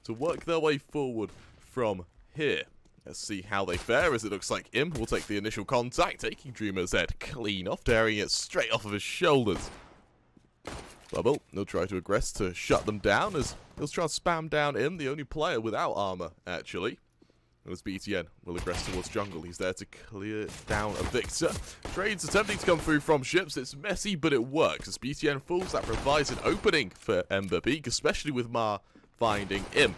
to work their way forward from here. Let's see how they fare, as it looks like Im will take the initial contact, taking Dreamer's head clean off, tearing it straight off of his shoulders. Bubble, he'll try to aggress to shut them down, as he'll try to spam down Im, the only player without armor, actually. And as BTN will aggress towards jungle, he's there to clear down a Victor. Trades attempting to come through from ships. It's messy, but it works. As BTN falls, that provides an opening for MBAPPEEK, especially with Ma finding Im.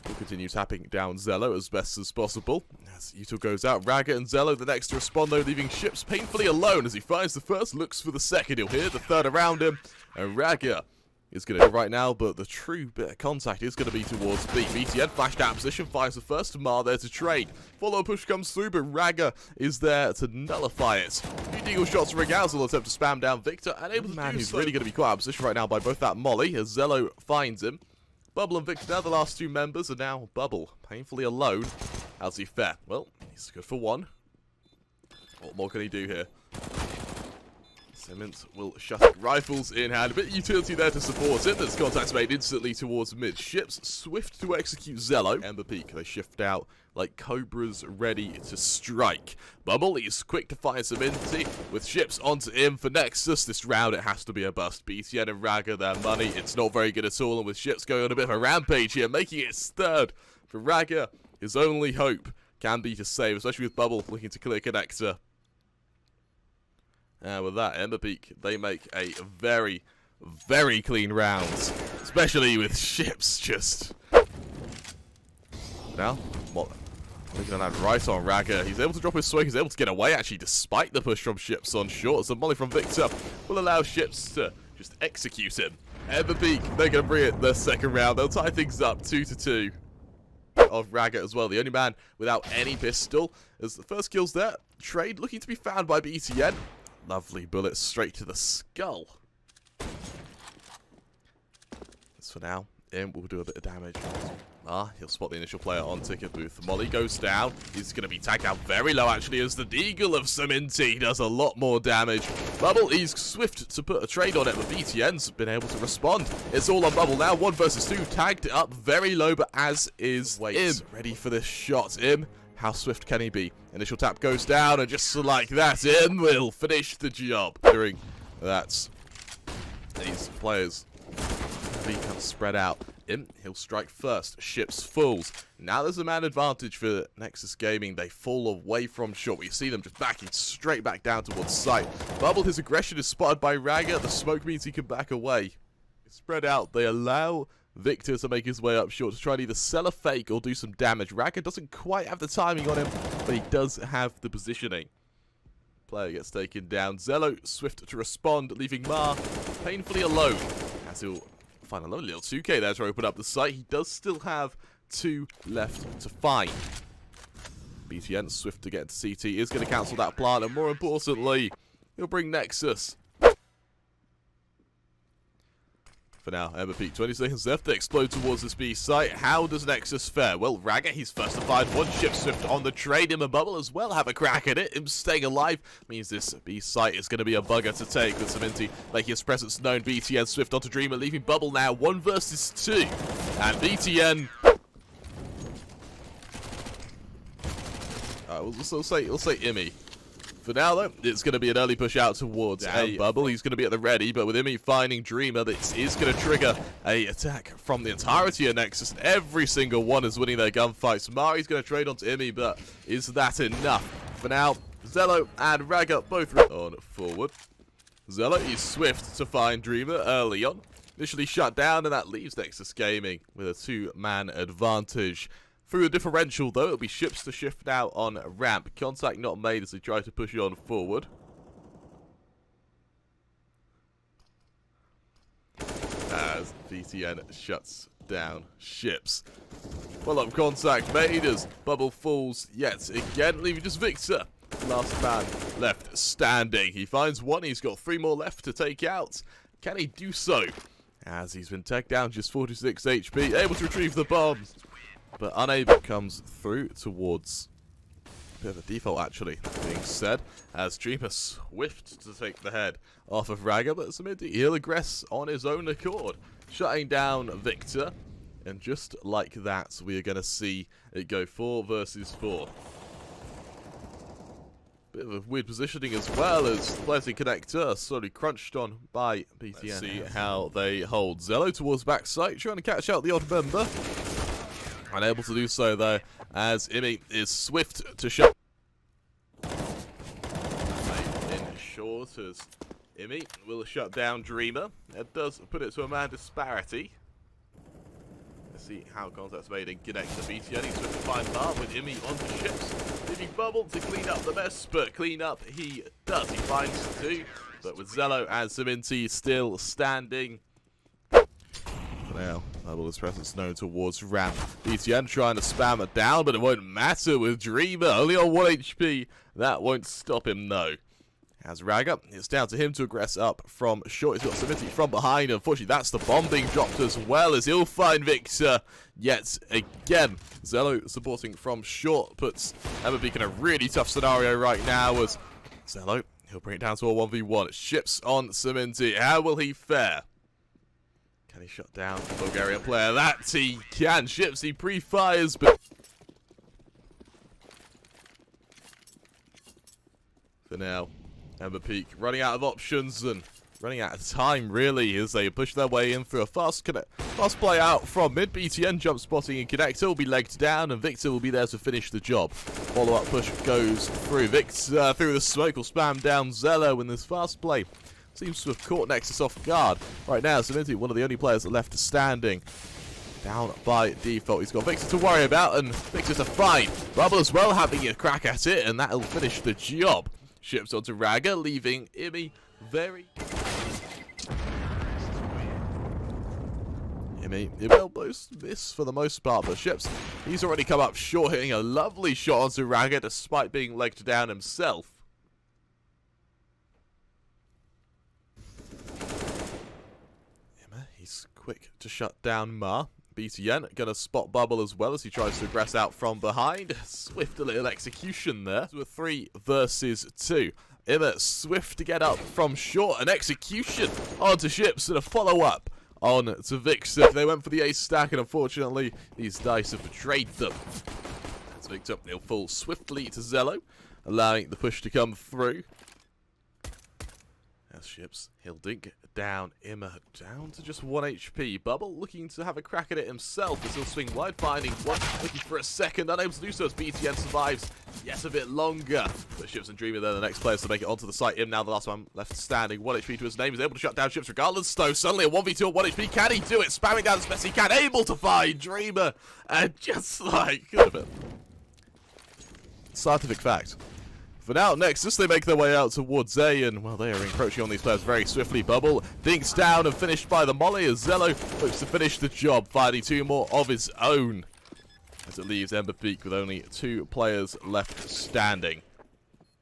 We'll continue tapping down Zello as best as possible. As Yuto goes out, Raga and Zello the next to respond, though, leaving ships painfully alone. As he finds the first, looks for the second. He'll hear the third around him, and Raga is going to go right now, but the true bit of contact is going to be towards B. BTN flashed out of position, fires the first, Ma there to trade. Follow push comes through, but Raga is there to nullify it. Few deagle shots from Regals will attempt to spam down Victor, and able to do so. He's really going to be quite out of position right now by both that molly, as Zello finds him. Bubble and Victor now, the last two members, are now Bubble, painfully alone. How's he fare? Well, he's good for one. What more can he do here? Simmons will shut it. Rifles in hand. A bit of utility there to support it. There's contacts made instantly towards midships. Swift to execute Zello. MBAPPEEK, they shift out like cobras ready to strike. Bubble is quick to find some inti with ships onto him for Nexus. This round it has to be a bust. BTN and Raga, their money, it's not very good at all. And with ships going on a bit of a rampage here, making it third for Raga, his only hope can be to save, especially with Bubble looking to clear connector. And with that, MBAPPEEK, they make a very, very clean round. Especially with ships just... Now, what? Looking at that right on Raga. He's able to drop his swing. He's able to get away, actually, despite the push from ships on short. So molly from Victor will allow ships to just execute him. MBAPPEEK, they're going to bring it the second round. They'll tie things up 2-2. Of Raga as well, the only man without any pistol. As the first kills there, trade looking to be found by BTN. Lovely bullet straight to the skull. As for now, Im will do a bit of damage. He'll spot the initial player on ticket booth. Molly goes down. He's going to be tagged out very low, actually, as the Deagle of Seminti does a lot more damage. Bubble, he's swift to put a trade on it, but BTN's been able to respond. It's all on Bubble now. 1 versus 2. Tagged up very low, but as is Im. Ready for this shot. Im, how swift can he be? Initial tap goes down, and just like that, Im will finish the job. During that, these players become spread out. Im, he'll strike first. Ships falls. Now there's a man advantage for Nexus Gaming. They fall away from short. We see them just backing straight back down towards site. Bubble, his aggression is spotted by Raga. The smoke means he can back away. Spread out. They allow Victor to make his way up short to try and either sell a fake or do some damage. Raga doesn't quite have the timing on him, but he does have the positioning. Player gets taken down. Zello swift to respond, leaving Ma painfully alone as he'll find a lovely little 2K there to open up the site. He does still have 2 left to find. BTN swift to get into CT is going to cancel that plant, and more importantly, he'll bring Nexus. For now, MBAPPEEK, 20 seconds left to explode towards this B site. How does Nexus fare? Well, Raga, he's first to find 1 ship swift on the trade. Im and Bubble as well have a crack at it. Him staying alive means this B site is going to be a bugger to take, with Seminti making his presence known. BTN swift onto Dreamer, leaving Bubble now 1 versus 2. And BTN... we'll say Immy. For now, though, it's going to be an early push out towards Bubble. He's going to be at the ready, but with Immy finding Dreamer, this is going to trigger a attack from the entirety of Nexus. And every single one is winning their gunfights. Mari's going to trade onto Immy, but is that enough? For now, Zello and Raga both on forward. Zello is swift to find Dreamer early on. Initially shut down, and that leaves Nexus Gaming with a 2-man advantage. Through a differential, though, it'll be ships to shift now on ramp. Contact not made as they try to push it on forward. As BTN shuts down ships. Follow-up contact made as Bubble falls yet again, leaving just Victor. Last man left standing. He finds 1. He's got 3 more left to take out. Can he do so? As he's been taken down, just 46 HP. Able to retrieve the bombs, but unable. Comes through towards a bit of a default, actually, being said, as Dreamer swift to take the head off of Raga, but Seminti, he'll aggress on his own accord, shutting down Victor. And just like that, we are going to see it go 4 versus 4. Bit of a weird positioning as well, as the players in Connector are slowly crunched on by BTN. Let's see how they hold. Zello towards backside, trying to catch out the odd member. Unable to do so though, as Imi is swift to shut. In short, as Imi will shut down Dreamer. It does put it to a man disparity. Let's see how contact's made in Connector. BTN is swift to find Bar with Imi onto ships. Leaving Bubble to clean up the mess, but clean up he does. He finds 2, but with Zello and Ceminti still standing. Now, Bubble's presence known towards Ram. BTN trying to spam it down, but it won't matter with Dreamer. Only on 1 HP. That won't stop him, no. As Raga, it's down to him to aggress up from short. He's got Ceminti from behind. Unfortunately, that's the bomb being dropped as well, as he'll find Victor yet again. Zello supporting from short puts MBAPPEEK in a really tough scenario right now, as Zello, he'll bring it down to a 1v1. Ships on Ceminti. How will he fare? Can he shut down the Bulgarian player? That he can. Ships, he pre-fires, but for now, MBAPPEEK running out of options and running out of time, really, as they push their way in through a fast play out from mid. BTN jump spotting and Connector will be legged down, and Victor will be there to finish the job. Follow-up push goes through. Victor through the smoke will spam down Zello in this fast play. Seems to have caught Nexus off guard. Right now, Ceminti, one of the only players left standing. Down by default. He's got Victor to worry about, and Victor to find. Bubble as well having a crack at it, and that'll finish the job. Ships onto Raga, leaving Imi very... Imi, it will miss for the most part, but Ships, he's already come up short, hitting a lovely shot onto Raga, despite being legged down himself. He's quick to shut down Ma. BTN gonna spot Bubble as well as he tries to aggress out from behind. Swift little execution there. To a 3 versus 2. Emma swift to get up from short. An execution onto Ships and a follow-up on to Victor. They went for the ace stack, and unfortunately these dice have betrayed them. As Victor, he'll fall swiftly to Zello, allowing the push to come through. As Ships, he'll dig down Emma down to just 1 HP. Bubble looking to have a crack at it himself as he'll swing wide, finding one, looking for a second, unable to do so as BTN survives yet a bit longer. But Ships and Dreamer, they're the next players to make it onto the site. Now the last one left standing, 1 HP to his name. He's able to shut down Ships regardless, though. Suddenly a 1v2 at 1 HP. Can he do it? Spamming down as best he can, able to find Dreamer, and just like, good of it. Scientific fact. For now, Nexus, they make their way out towards A, and, well, they are encroaching on these players very swiftly. Bubble dinks down and finished by the molly as Zello looks to finish the job, finding 2 more of his own. As it leaves MBAPPEEK with only 2 players left standing.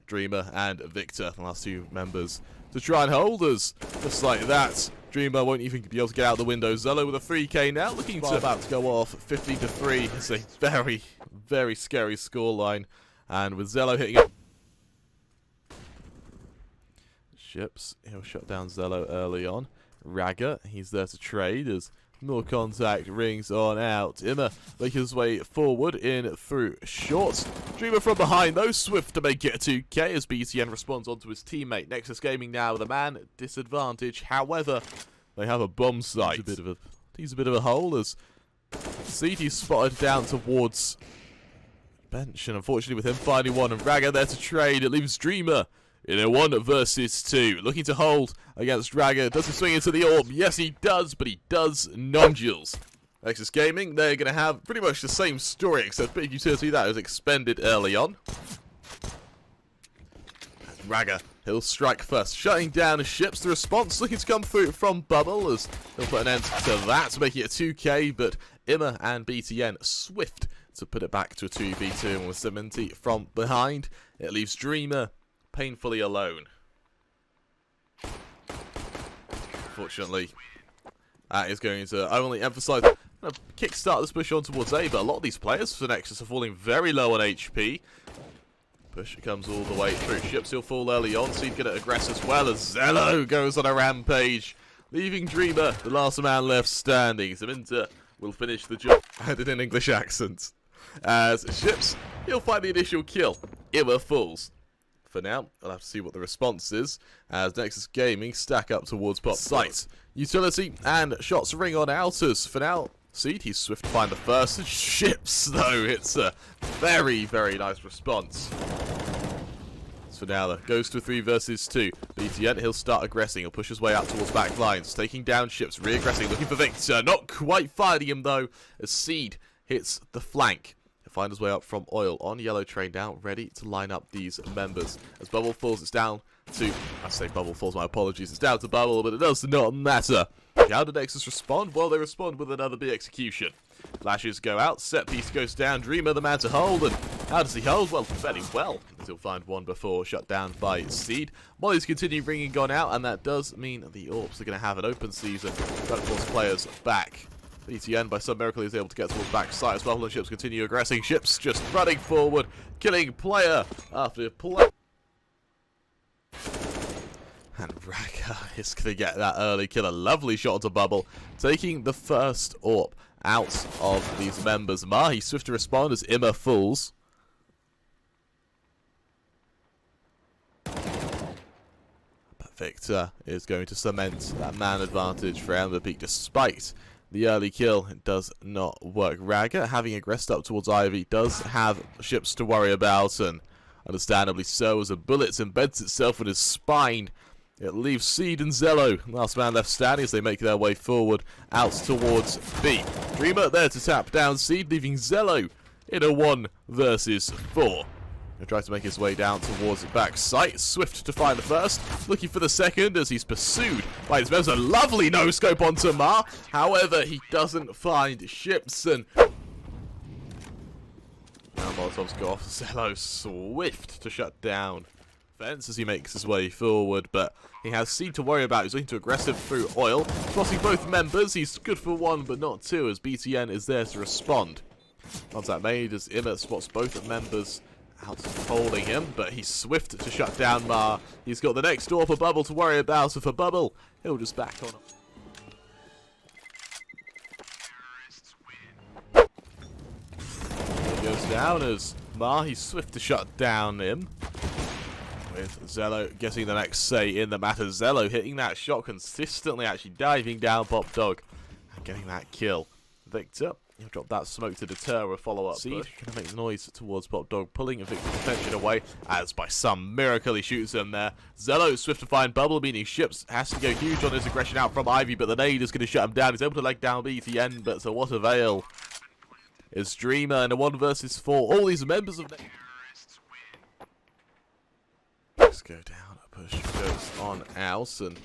Dreamer and Victor, the last 2 members to try and hold us. Just like that, Dreamer won't even be able to get out the window. Zello with a 3k now, looking to about to go off 50-3. It's a very, very scary scoreline. And with Zello hitting it. Ships, he'll shut down Zello early on. Raga, he's there to trade as more contact rings on out. Immer making his way forward in through shorts. Dreamer from behind though, swift to make it a 2k as BTN responds onto his teammate. Nexus Gaming now with a man disadvantage. However, they have a bomb site. He's a bit of a hole as CT spotted down towards bench, and unfortunately with him finding one and Raga there to trade, it leaves Dreamer in a 1 versus 2. Looking to hold against Raga. Does he swing into the orb? Yes, he does, but he does non-duels. Nexus Gaming, they're going to have pretty much the same story, except big utility that was expended early on. And Raga, he'll strike first, shutting down his ships. The response looking to come through from Bubble as he'll put an end to that, making it a 2k, but Immer and BTN swift to put it back to a 2v2, and with Ceminti from behind, it leaves Dreamer painfully alone. Unfortunately, that is going to only emphasize kickstart this push on towards A, but a lot of these players for Nexus are falling very low on HP. Push comes all the way through. Ships will fall early on, so he's going to aggress as well as Zello goes on a rampage, leaving Dreamer the last man left standing. Zaminta will finish the job. And in an English accent. As Ships, he'll find the initial kill. Imma falls. For now, I'll have to see what the response is, as Nexus Gaming stack up towards bot site. Utility and shots ring on outers. For now, Seed, he's swift to find the first. Ships, though, it's a very, very nice response. For now, though, goes to a 3 versus 2. BTN, he'll start aggressing. He'll push his way out towards back lines, taking down Ships, re-aggressing, looking for Victor. Not quite finding him, though, as Seed hits the flank. He'll find his way up from Oil on yellow train down, ready to line up these members. As Bubble falls, it's down to... I say Bubble falls, my apologies. It's down to Bubble, but it does not matter. How did Nexus respond? Well, they respond with another B execution. Flashes go out, set piece goes down, Dreamer the man to hold, and how does he hold? Well, fairly well. He'll find one before shut down by Seed. Molly's continue ringing on out, and that does mean the Orps are going to have an open season. Got to force players back. BTN, by some miracle, is able to get towards back side as well, and Ships continue aggressing. Ships just running forward, killing player after player. And Raka is going to get that early kill. A lovely shot to Bubble, taking the first AWP out of these members. Mahi swift to respond as Imma falls. But Victor is going to cement that man advantage for MBAPPEEK despite the early kill. It does not work. Raga, having aggressed up towards Ivy, does have Ships to worry about, and understandably so, as a bullet embeds itself in his spine. It leaves Seed and Zello, last man left standing, as they make their way forward out towards B. Dreamer there to tap down Seed, leaving Zello in a 1 versus 4. He'll try to make his way down towards the back site. Swift to find the first, looking for the second as he's pursued by his members. A lovely no-scope onto Ma. However, he doesn't find Ships, and now Molotov's go off. Zello swift to shut down fence as he makes his way forward, but he has Seed to worry about. He's looking to aggressive through Oil, spotting both members. He's good for 1 but not 2 as BTN is there to respond. Contact made as Imma spots both members out holding him, but he's swift to shut down Ma. He's got the next door for Bubble to worry about, so for Bubble, he'll just back on him. He goes down as Ma, he's swift to shut down him. With Zello getting the next say in the matter. Zello hitting that shot consistently, actually diving down Pop Dog and getting that kill. Victor, he'll drop that smoke to deter a follow-up. Seed gonna make noise towards Pop Dog, pulling Victor's attention away as by some miracle he shoots him there. Zello swift to find Bubble, meaning Ships has to go huge on his aggression out from Ivy, but the nade is going to shut him down. He's able to leg down BTN, but to what avail? Is Dreamer in a 1 versus 4. All these members of Let's go down, a push goes on out, and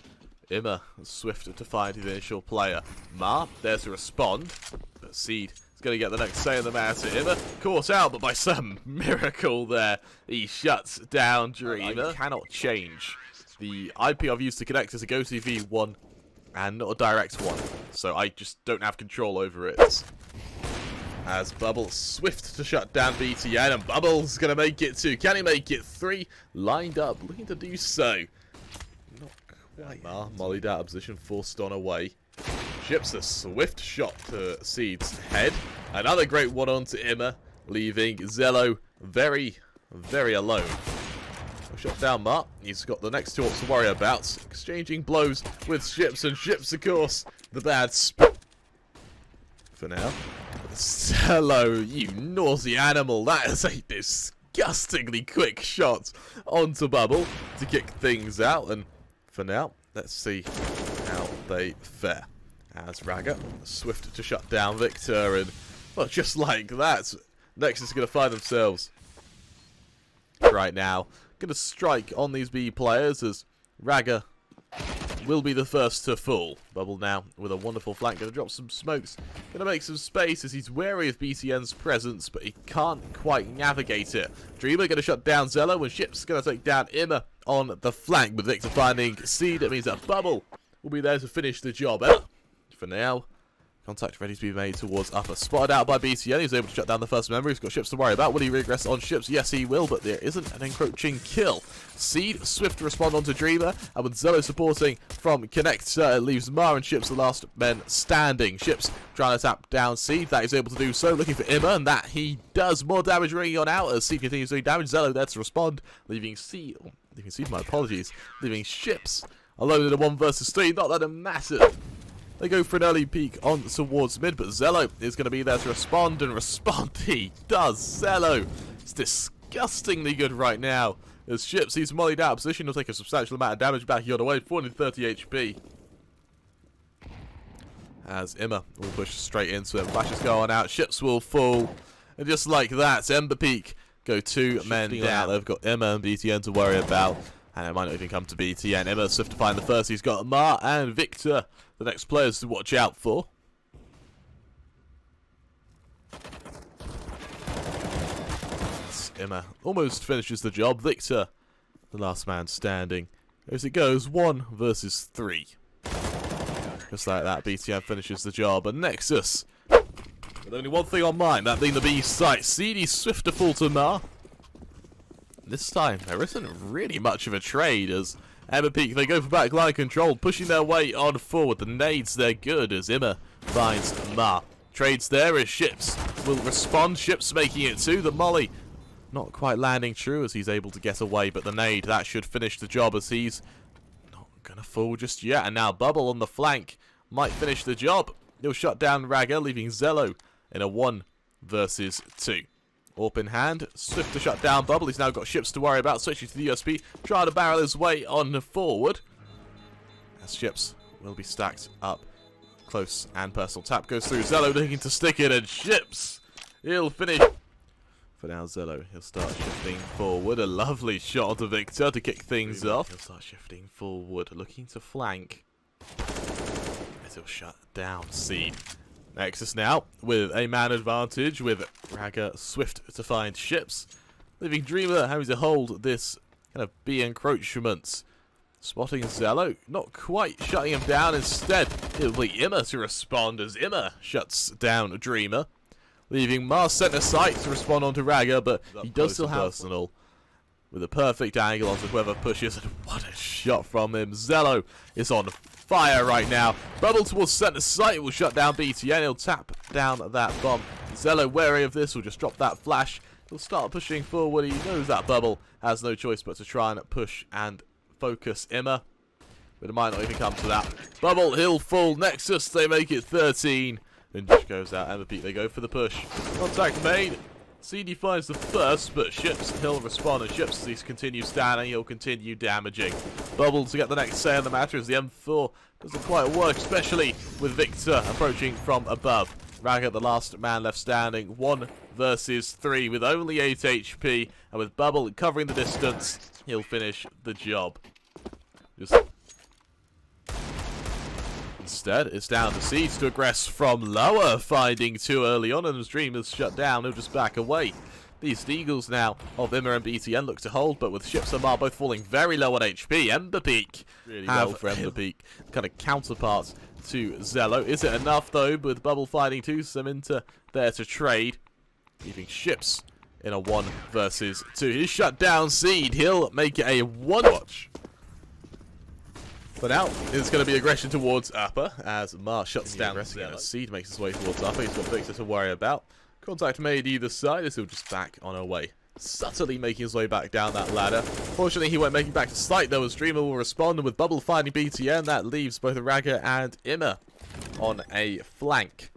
Imma swift to find his initial player. Ma, there to respond, but Seed is going to get the next say in the matter. Imma caught out, but by some miracle there, he shuts down Dreamer. I cannot change the IP I've used to connect as a GoTV 1 and not a direct one, so I just don't have control over it. As Bubble swift to shut down BTN, and Bubble's going to make it 2. Can he make it 3? Lined up, looking to do so. Not quite. Mollied out of position, forced on away. Ships a swift shot to Seed's head. Another great one on to Imma, leaving Zello very, very alone. Shot down Ma. He's got the next 2 to worry about. Exchanging blows with Ships, and Ships, of course, the bad spot for now. Zello, you naughty animal. That is a disgustingly quick shot onto Bubble to kick things out. And for now, let's see how they fare. As Raga, swift to shut down Victor. And, well, just like that, Nexus is going to find themselves right now going to strike on these B players as Raga will be the first to fall. Bubble now with a wonderful flank, going to drop some smokes, going to make some space as he's wary of BTN's presence, but he can't quite navigate it. Dreamer going to shut down Zello, and Ships going to take down Imma on the flank, with Victor finding Seed. It means that Bubble will be there to finish the job. For now, Contact ready to be made towards upper. Spotted out by BTN. He's able to shut down the first member. He's got ships to worry about. Will he regress on ships? Yes, he will, but there isn't an encroaching kill. Seed, swift to respond onto Dreamer, and with Zello supporting from Connector, it leaves Mar and Ships the last men standing. Ships trying to tap down Seed. That he's able to do so. Looking for Imma, and that he does. More damage ringing on out as Seed continues doing damage. Zello there to respond, leaving Seed, my apologies, leaving Ships alone in a 1 versus 3. Not that it matters. They go for an early peek on towards mid, but Zello is going to be there to respond, and respond he does. Zello is disgustingly good right now. As Ships, he's mollied out of position, he'll take a substantial amount of damage back on the way, 430 HP. As Imma will push straight into him, flashes go on out, Ships will fall, and just like that, MBAPPEEK go 2 men down. They've got Imma and BTN to worry about, and it might not even come to BTN. Imma swift to find the first, he's got Mar and Victor, the next players to watch out for. Imma almost finishes the job. Victor, the last man standing. As it goes, 1 versus 3. Just like that, BTN finishes the job. And Nexus, with only one thing on mind, that being the B site. CD swift to fall to Mar. This time, there isn't really much of a trade as MBAPPEEK, they go for backline control, pushing their way on forward. The nades, they're good as Imma finds Mar. Trades there as Ships will respond. Ships making it 2. The molly not quite landing true as he's able to get away, but the nade, that should finish the job as he's not going to fall just yet. And now Bubble on the flank might finish the job. He'll shut down Ragga, leaving Zello in a 1 versus 2. Orp in hand, swift to shut down Bubble. He's now got Ships to worry about, switching to the USP, trying to barrel his way on forward. As Ships will be stacked up close, and personal tap goes through. Zello looking to stick it, and Ships, he'll finish. For now, Zello, he'll start shifting forward. A lovely shot to Victor to kick things off. He'll start shifting forward, looking to flank. As he'll shut down Seed. Nexus now with a man advantage, with Ragga swift to find Ships, leaving Dreamer having to hold this kind of B encroachment. Spotting Zello, not quite shutting him down. Instead, it'll be Imma to respond as Imma shuts down Dreamer, leaving Mars center sight to respond onto Ragga, but he does still have personal with a perfect angle onto whoever pushes, and what a shot from him. Zello is on fire right now. Bubble towards center sight will shut down BTN. He'll tap down that bomb. Zello, wary of this, will just drop that flash. He'll start pushing forward. He knows that Bubble has no choice but to try and push and focus Imma, but it might not even come to that. Bubble, he'll fall. Nexus, they make it 13. Then just goes out. MBAPPEEK, they go for the push. Contact made. CD finds the first, but Ships, he'll respond, and Ships, as he continues standing, he'll continue damaging. Bubble to get the next say on the matter as the M4 doesn't quite work, especially with Victor approaching from above. Ragga, the last man left standing, 1 versus 3 with only 8 HP, and with Bubble covering the distance, he'll finish the job. Instead, it's down to Seeds to aggress from lower, finding 2 early on, and as Dream is shut down, he'll just back away. These Deagles now of Imma and BTN look to hold, but with Ships and Mar both falling very low on HP, MBAPPEEK really well for MBAPPEEK, kind of counterpart to Zello. Is it enough though, with Bubble fighting 2, Saminta there to trade, leaving Ships in a 1 versus 2. He's shut down Seed, he'll make it a 1-watch. But now, it's going to be aggression towards upper, as Mar shuts down Zello. Seed makes his way towards upper, he's got Victor to worry about. Contact made either side, as he'll just back on her way. Subtly making his way back down that ladder. Fortunately, he won't make it back to sight, though, as Dreamer will respond, and with Bubble finding BTN, that leaves both Ragga and Imma on a flank.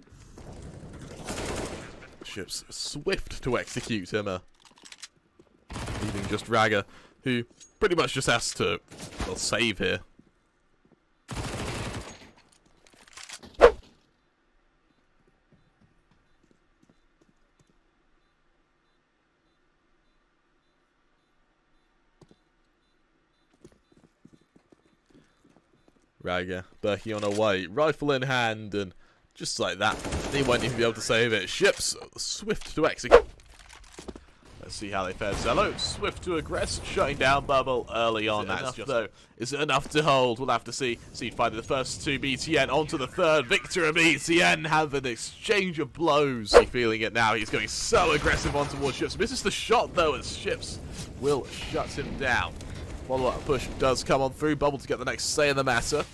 Ships swift to execute Imma, leaving just Ragga, who pretty much just has to, well, save here. Ragga, Berkey on her way, rifle in hand, and just like that, he won't even be able to save it. Ships swift to execute. Let's see how they fare. Zello, swift to aggress, shutting down Bubble early on. That's just though. Is it enough to hold? We'll have to see. Seed finding the first two, BTN onto the third. Victor and BTN have an exchange of blows. He's feeling it now. He's going so aggressive on towards Ships. Misses the shot though as Ships will shut him down. Follow-up push does come on through. Bubble to get the next say in the matter.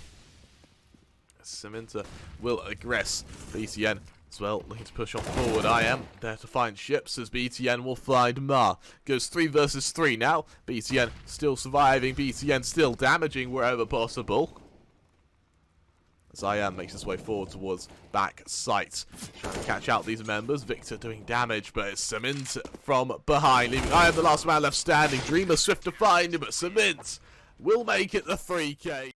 Ceminta will aggress BTN as well, looking to push on forward. I am there to find Ships as BTN will find Ma. Goes 3 versus 3 now. BTN still surviving. BTN still damaging wherever possible. As I am makes his way forward towards back site. Trying to catch out these members. Victor doing damage, but it's Cement from behind. Leaving I am the last man left standing. Dreamer swift to find him, but Cement will make it the 3K.